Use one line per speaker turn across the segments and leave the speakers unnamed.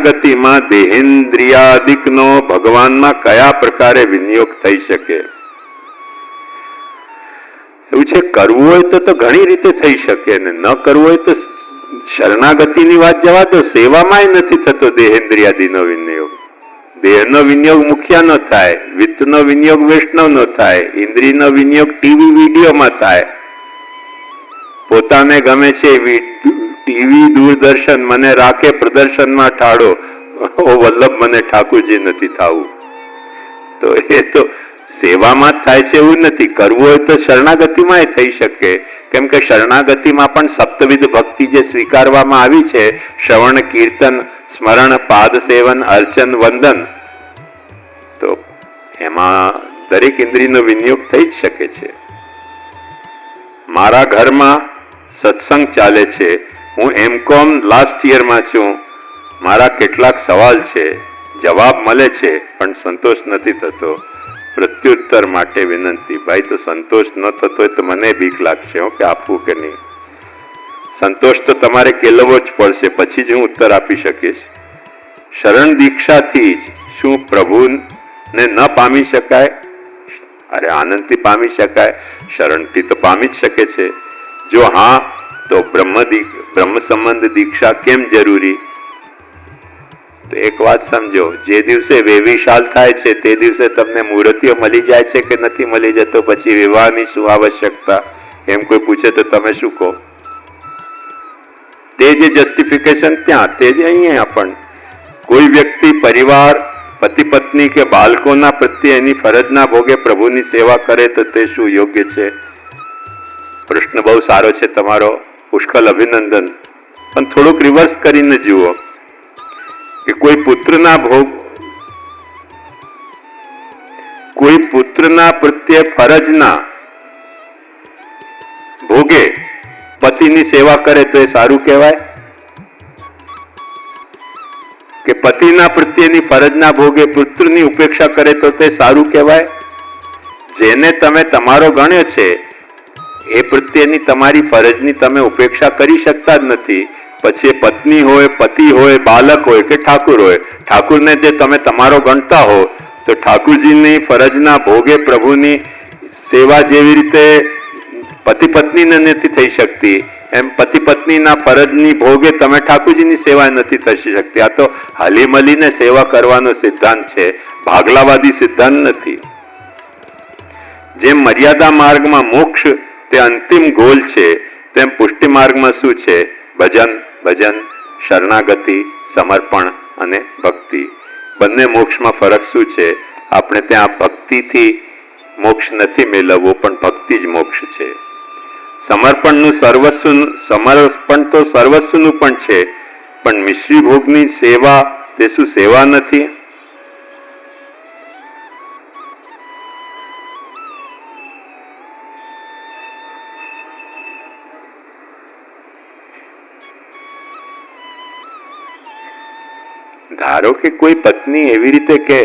શરણાગતિમાં દેહેન્દ્રિયાદિકનો ભગવાનમાં કયા પ્રકારે વિનિયોગ થઈ શકે? એવું છે, કરવું હોય તો ઘણી રીતે થઈ શકે, ને ન કરવું હોય તો શરણાગતિની વાત જવા દો, સેવામાં નથી થતો દેહેન્દ્રિયાદિનો વિનિયોગ. દેહનો વિનિયોગ મુખ્ય નો થાય, વિત્તનો વિનિયોગ વૈષ્ણવ નો થાય, ઇન્દ્રિયનો વિનિયોગ ટીવી વિડીયોમાં થાય. પોતાને ગમે છે ટીવી દૂરદર્શન, મને રાખે પ્રદર્શનમાં ઠાડો, ઓ વલ્લભ મને ઠાકુરજી નથી થવું. તો એ તો સેવામાં જ થાય છે એવું નથી. કરવું હોય તો શરણાગતિમાં થઈ શકે, કેમ કે શરણાગતિમાં પણ સપ્તવિધ ભક્તિ જે સ્વીકારવામાં આવી છે, શ્રવણ, કીર્તન, સ્મરણ, પાદ સેવન, અર્ચન, વંદન, તો એમાં દરેક ઇન્દ્રિયનો વિનિયોગ થઈ જ શકે છે. મારા ઘરમાં સત્સંગ ચાલે છે, હું M.Com લાસ્ટ યરમાં છું, મારા કેટલાક સવાલ છે, જવાબ મળે છે પણ સંતોષ નથી થતો. પ્રત્યુત્તર માટે વિનંતી. ભાઈ, તો સંતોષ ન થતો હોય તો મને બીક લાગશે કે આપવું કે નહીં. સંતોષ તો તમારે કેળવવો જ પડશે, પછી જ હું ઉત્તર આપી શકીશ. શરણ દીક્ષાથી જ શું પ્રભુને ન પામી શકાય? અરે આનંદથી પામી શકાય, શરણથી તો પામી જ શકે છે. જો હા, તો બ્રહ્મ સંબંધ દીક્ષા કેમ જરૂરી? તો એક વાત સમજો, જે દિવસે વેવિશાલ થાય છે તે દિવસે તમને મૂર્તિઓ મળી જાય છે કે નથી મળી જતો, પછી વિવાહની શું આવશ્યકતા? એમ કોઈ પૂછે તો તમે શું કહો? તે જે જસ્ટિફિકેશન ત્યાં, તે જ અહીંયા પણ. કોઈ વ્યક્તિ પરિવાર, પતિ પત્ની કે બાળકોના પ્રત્યે એની ફરજના ભોગે પ્રભુની સેવા કરે તો તે શું યોગ્ય છે? પ્રશ્ન બહુ સારો છે તમારો, પુષ્કળ અભિનંદન. પણ થોડુંક રિવર્સ કરીને જુઓ કે કોઈ પુત્રના પ્રત્યે ફરજના ભોગે પતિની સેવા કરે તો એ સારું કહેવાય? કે પતિના પ્રત્યેની ફરજના ભોગે પુત્રની ઉપેક્ષા કરે તો તે સારું કહેવાય? જેને તમે તમારો ગણ્યો છે એ પ્રત્યેની તમારી ફરજની તમે ઉપેક્ષા કરી શકતા જ નથી, પછી પત્ની હોય, પતિ હોય, બાળક હોય કે ઠાકુર હોય, ઠાકુરને જે તમે તમારો ગણતા હો, તો ઠાકુરજીની ફરજના ભોગે પ્રભુની સેવા જેવી રીતે પતિ પત્નીને નથી થઈ શકતી, એમ પતિ પત્નીના ફરજની ભોગે તમે ઠાકુરજીની સેવા નથી થઈ શકતી. આ તો હલી મળીને સેવા કરવાનો સિદ્ધાંત છે, ભાગલાવાદી સિદ્ધાંત નથી. જેમ મર્યાદા માર્ગમાં મોક્ષ તે અંતિમ ગોલ છે, તેમ પુષ્ટિ માર્ગમાં શું છે? ભજન, શરણાગતિ, સમર્પણ અને ભક્તિ. બંને મોક્ષમાં ફરક શું છે? આપણે ત્યાં ભક્તિથી મોક્ષ નથી મેળવવો, પણ ભક્તિ જ મોક્ષ છે. સમર્પણ તો સર્વસ્વનું પણ છે, પણ મિશ્રી ભોગની સેવા તે શું સેવા નથી? ધારો કે કોઈ પત્ની એવી રીતે કે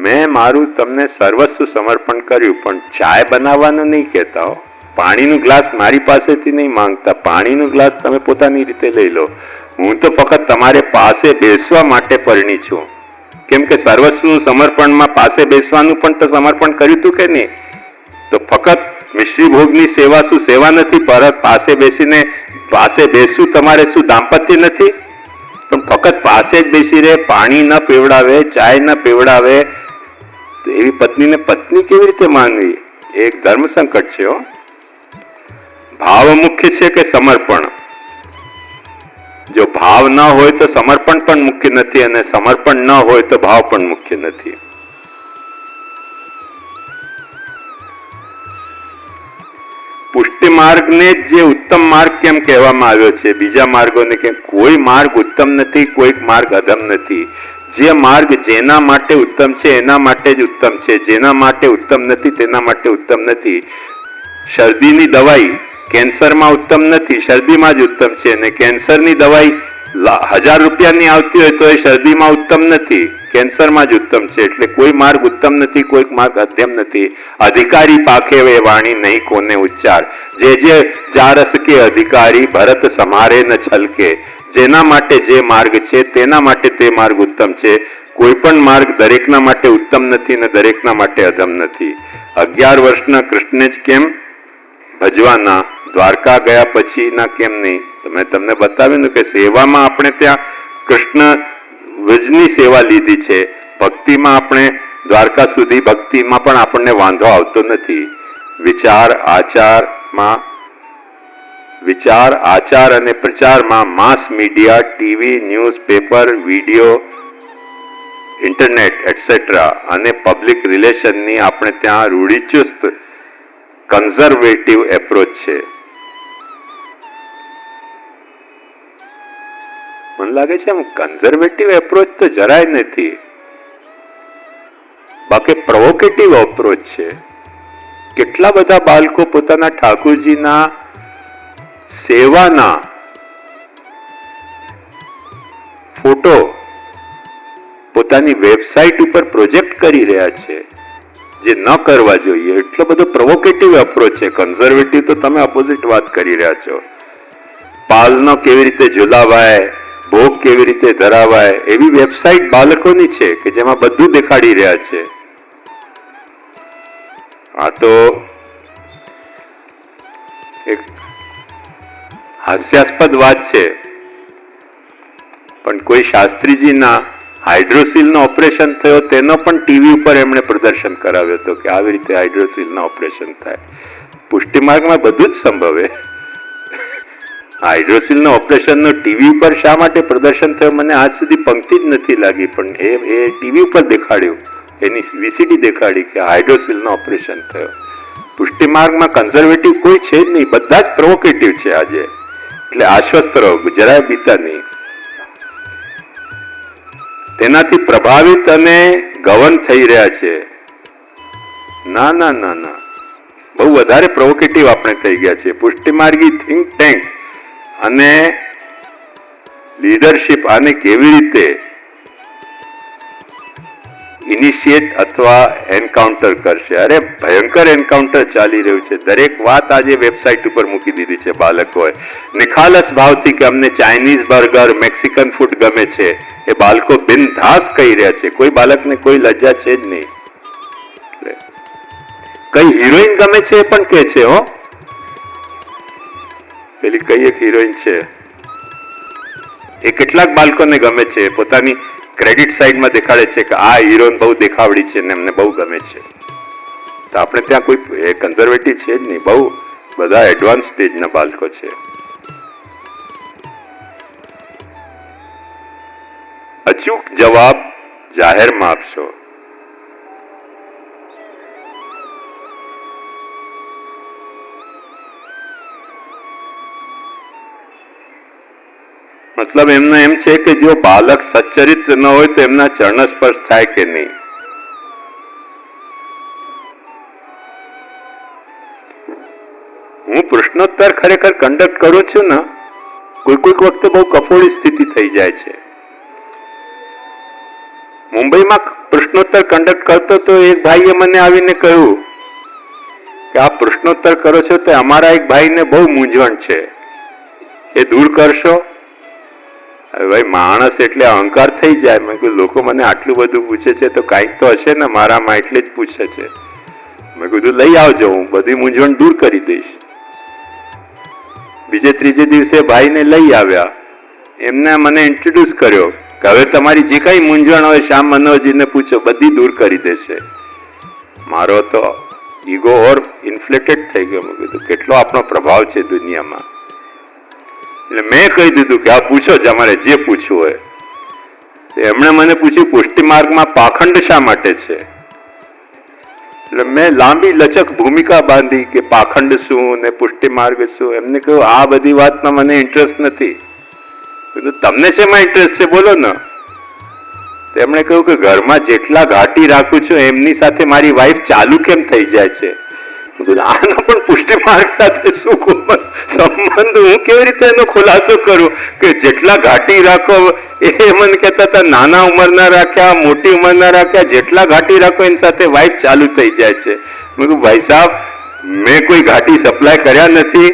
મેં મારું તમને સર્વસ્વ સમર્પણ કર્યું, પણ ચાય બનાવવાનું નહીં કહેતા હો, પાણીનું ગ્લાસ મારી પાસેથી નહીં માંગતા, પાણીનું ગ્લાસ તમે પોતાની રીતે લઈ લો. હું તો ફક્ત તમારે પાસે બેસવા માટે પરણી છું. કેમ કે સર્વસ્વનું સમર્પણમાં પાસે બેસવાનું પણ તો સમર્પણ કર્યું હતું કે નહીં? તો ફક્ત મિશ્રી ભોગની સેવા શું સેવા નથી? પરત પાસે બેસવું તમારે શું દાંપત્ય નથી? પણ ફક્ત પાસે જ બેસી રહે, પાણી ન પીવડાવે, ચાય ન પીવડાવે, તો એવી પત્નીને પત્ની કેવી રીતે માનવી? એક ધર્મ સંકટ છે. ભાવ મુખ્ય છે કે સમર્પણ? જો ભાવ ન હોય તો સમર્પણ પણ મુખ્ય નથી, અને સમર્પણ ન હોય તો ભાવ પણ મુખ્ય નથી. પુષ્ટિ માર્ગને જે ઉત્તમ માર્ગ કેમ કહેવામાં આવ્યો છે? બીજા માર્ગોને કેમ? કોઈ માર્ગ ઉત્તમ નથી, કોઈક માર્ગ અધમ નથી. જે માર્ગ જેના માટે ઉત્તમ છે એના માટે જ ઉત્તમ છે, જેના માટે ઉત્તમ નથી તેના માટે ઉત્તમ નથી. શરદીની દવાઈ કેન્સરમાં ઉત્તમ નથી, શરદીમાં જ ઉત્તમ છે, અને કેન્સરની દવાઈ 1000 રૂપિયાની આવતી હોય તો એ શરદીમાં ઉત્તમ નથી, કેન્સરમાં જ ઉત્તમ છે. એટલે કોઈ માર્ગ ઉત્તમ નથી, કોઈક માર્ગ અધ્યમ નથી. અધિકારી પાકે વે વાણી નહીં કોને ઉચ્ચાર, જે જારસ કે અધિકારી ભરત સમારે ન છલકે. જેના માટે જે માર્ગ છે તેના માટે તે માર્ગ ઉત્તમ છે. કોઈ પણ માર્ગ દરેકના માટે ઉત્તમ નથી અને દરેકના માટે અધમ નથી. 11 વર્ષના કૃષ્ણને જ કેમ ભજવાના, દ્વારકા ગયા પછીના કેમ નહીં? મેં તમને બતાવ્યું કે સેવામાં આપણે ત્યાં કૃષ્ણ વ્રજની સેવા લીધી છે. ભક્તિમાં આપણે દ્વારકા સુધી ભક્તિમાં પણ આપણને વાંધો આવતો નથી. વિચાર આચાર અને પ્રચારમાં mass media, TV, newspaper, video, internet etcetera અને પબ્લિક રિલેશનની આપણે ત્યાં રૂઢિચુસ્ત કન્ઝર્વેટિવ એપ્રોચ છે. મને લાગે છે એમ કન્ઝર્વેટિવ એપ્રોચ તો જરાય નથી, બાકી પ્રોવોકેટિવ એપ્રોચ છે. કેટલા બધા બાળકો પોતાના ઠાકોરજીના સેવાના ફોટો પોતાની વેબસાઇટ ઉપર પ્રોજેક્ટ કરી રહ્યા છે, જે ન કરવા જોઈએ. એટલો બધો પ્રોવોકેટિવ એપ્રોચ છે. કન્ઝર્વેટિવ તો તમે ઓપોઝિટ વાત કરી રહ્યા છો. પાલનો કેવી રીતે ઝુલાવાય, ભોગ કેવી રીતે ધરાવાય, એવી વેબસાઇટ બાળકોની છે કે જેમાં બધું દેખાડી રહ્યા છે. આ તો એક હાસ્યાસ્પદ વાત છે, પણ કોઈ શાસ્ત્રીજીના હાઇડ્રોસીલનો ઓપરેશન થયો તેનો પણ ટીવી ઉપર એમણે પ્રદર્શન કરાવ્યો હતો કે આવી રીતે હાઇડ્રોસીલના ઓપરેશન થાય. પુષ્ટિ માર્ગમાં બધું જ સંભવે. હાઇડ્રોસીલના ઓપરેશનનો ટીવી ઉપર શા માટે પ્રદર્શન થયો મને આજ સુધી પંક્તિ જ નથી લાગી, પણ એ ટીવી ઉપર દેખાડ્યું, એની વીસીડી દેખાડી કે હાઇડ્રોસીલનો ઓપરેશન થયો. પુષ્ટિ માર્ગમાં કન્ઝર્વેટિવ કોઈ છે જ નહીં, બધા જ પ્રોવોકેટિવ છે આજે. એટલે આશ્વસ્ત રહો, જરાય બીતા નહીં. તેનાથી પ્રભાવિત અને ગવન થઈ રહ્યા છે. ના ના ના ના, બહુ વધારે પ્રોવોકેટિવ આપણે થઈ ગયા છે. પુષ્ટિ માર્ગી થિંક ટેન્ક અને લીડરશિપ આને કેવી રીતે ઇનિશિયેટ અથવા એન્કાઉન્ટર કરશે? અરે ભયંકર એન્કાઉન્ટર ચાલી રહ્યું છે. દરેક વાત આજે વેબસાઇટ ઉપર મૂકી દીધી છે બાળકોએ. નિખાલસ ભાવથી કે અમને ચાઇનીઝ બર્ગર, મેક્સિકન ફૂડ ગમે છે, એ બાળકો બિનધાસ કહી રહ્યા છે. કોઈ બાળકને કોઈ લજ્જા છે જ નહીં. કઈ હિરોઈન ગમે છે એ પણ કે છે. હો, પેલી કઈ એક હિરોઈન છે, એ કેટલાક બાળકોને ગમે છે. પોતાની ક્રેડિટ સાઇડમાં દેખાડે છે કે આ હિરોઈન બહુ દેખાવડી છે ને એમને બહુ ગમે છે. તો આપણે ત્યાં કોઈ કન્ઝર્વેટિવ છે જ નહીં, બહુ બધા એડવાન્સ સ્ટેજના બાળકો છે. અચૂક જવાબ જાહેરમાં આપશો. મતલબ એમનો એમ છે કે જો બાળક સચ્ચરિત્ર ન હોય તો એમના ચરણ સ્પર્શ થાય કે નહીં? હું પ્રશ્નોત્તર ખરેખર કન્ડક્ટ કરું છું ને, કોઈક વખતે બહુ કફોડી સ્થિતિ થઈ જાય છે. મુંબઈમાં પ્રશ્નોત્તર કન્ડક્ટ કરતો તો એક ભાઈએ મને આવીને કહ્યું કે આ પ્રશ્નોત્તર કરો છો તો અમારા એક ભાઈને બહુ મૂંઝવણ છે, એ દૂર કરશો? ભાઈ, માણસ એટલે અહંકાર થઈ જાય. મેં કીધું લોકો મને આટલું બધું પૂછે છે તો કાંઈક તો હશે ને મારામાં, એટલે જ પૂછે છે. મેં કીધું લઈ આવજો, હું બધી મૂંઝવણ દૂર કરી દઈશ. બીજે ત્રીજે દિવસે ભાઈને લઈ આવ્યા. એમને મને ઇન્ટ્રોડ્યુસ કર્યો કે હવે તમારી જે કઈ મૂંઝવણ હોય શ્યામ મનોહરજીને પૂછો, બધી દૂર કરી દેશે. મારો તો ઈગો ઓર ઇન્ફ્લેટેડ થઈ ગયો. મેં કીધું કેટલો આપણો પ્રભાવ છે દુનિયામાં. એટલે મેં કહી દીધું કે આ પૂછો જ, અમારે જે પૂછવું હોય. એમણે મને પૂછ્યું પુષ્ટિ માર્ગમાં પાખંડ શા માટે છે? એટલે મેં લાંબી લચક ભૂમિકા બાંધી કે પાખંડ શું ને પુષ્ટિ માર્ગ શું. એમને કહ્યું આ બધી વાતમાં મને ઇન્ટરેસ્ટ નથી. તમને શેમાં ઇન્ટરેસ્ટ છે બોલો ને? તેમણે કહ્યું કે ઘરમાં જેટલા ઘાટી રાખું છું એમની સાથે મારી વાઈફ ચાલુ કેમ થઈ જાય છે? આનો પણ પુષ્ટિ માર્ગ સાથે શું સંબંધ? હું કેવી રીતે એનો ખુલાસો કરું કે જેટલા ઘાટી રાખો, એ મને કહેતા હતા નાના ઉંમરના રાખ્યા, મોટી ઉંમરના રાખ્યા, જેટલા ઘાટી રાખો એની સાથે વાઈફ ચાલુ થઈ જાય છે. મેં કહ્યું ભાઈ સાહેબ, મેં કોઈ ઘાટી સપ્લાય કર્યા નથી.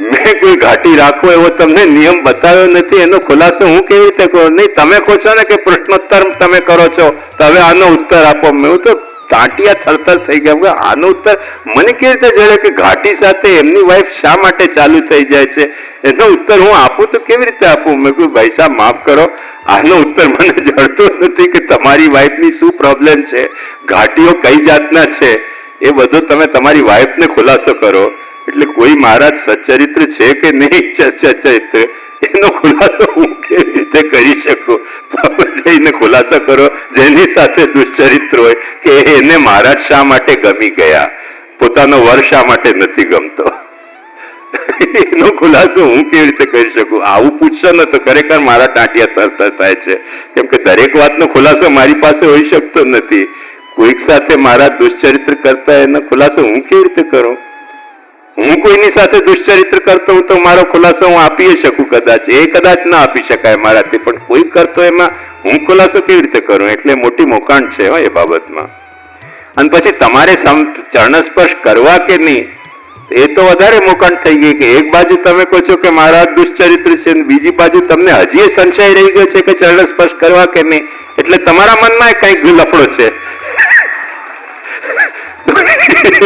મેં કોઈ ઘાટી રાખવો એવો તમને નિયમ બતાવ્યો નથી, એનો ખુલાસો હું કેવી રીતે કરું? નહીં, તમે કહો છો ને કે પ્રશ્નોત્તર તમે કરો છો તો હવે આનો ઉત્તર આપો. મેં તો ટાંટિયા થરથર થઈ ગયા. આનો ઉત્તર મને કેવી રીતે જડે કે ઘાટી સાથે એમની વાઈફ શા માટે ચાલુ થઈ જાય છે? એનો ઉત્તર હું આપું તો કેવી રીતે આપું? મેં કહ્યું ભાઈ સાહેબ માફ કરો, આનો ઉત્તર મને જડતો નથી કે તમારી વાઈફની શું પ્રોબ્લેમ છે, ઘાટીઓ કઈ જાતના છે, એ બધો તમે તમારી વાઈફને ખુલાસો કરો. એટલે કોઈ મહારાજ સચ્ચરિત્ર છે કે નહીં સચ્ચરિત્ર, એનો ખુલાસો હું કેવી રીતે કરી શકું? તમે જઈને ખુલાસો કરો જેની સાથે દુશ્ચરિત્ર હોય કે એને મહારાજ શા માટે ગમી ગયા, પોતાનો વર શા માટે નથી ગમતો. એનો ખુલાસો હું કેવી રીતે કરી શકું? આવું પૂછશો ને તો ખરેખર મારા ટાંટિયા તરતર થાય છે, કેમ કે દરેક વાતનો ખુલાસો મારી પાસે હોઈ શકતો નથી. કોઈક સાથે મારા દુશ્ચરિત્ર કરતા એનો ખુલાસો હું કેવી રીતે કરું? હું કોઈની સાથે દુશ્ચરિત્ર કરતો હું તો મારો ખુલાસો હું આપી શકું, કદાચ એ કદાચ ના આપી શકાય મારાથી, પણ કોઈ કરતો એમાં હું ખુલાસો કેવી રીતે કરું? એટલે મોટી મોકાણ છે એ બાબતમાં. અને પછી તમારે ચરણ સ્પર્શ કરવા કે નહીં, એ તો વધારે મોકાણ થઈ ગઈ કે એક બાજુ તમે કહો છો કે મારા દુશ્ચરિત્ર છે, બીજી બાજુ તમને હજી સંશય રહી ગયો છે કે ચરણ સ્પર્શ કરવા કે નહીં. એટલે તમારા મનમાં કઈક લફડો છે.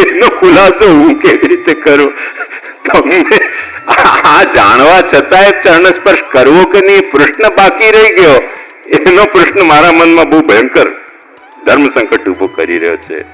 એનો ખુલાસો હું કેવી રીતે કરું? તમને આ જાણવા છતાંય ચરણ સ્પર્શ કરવો કે નહીં પ્રશ્ન બાકી રહી ગયો. એનો પ્રશ્ન મારા મનમાં બહુ ભયંકર ધર્મ સંકટ ઉભો કરી રહ્યો છે.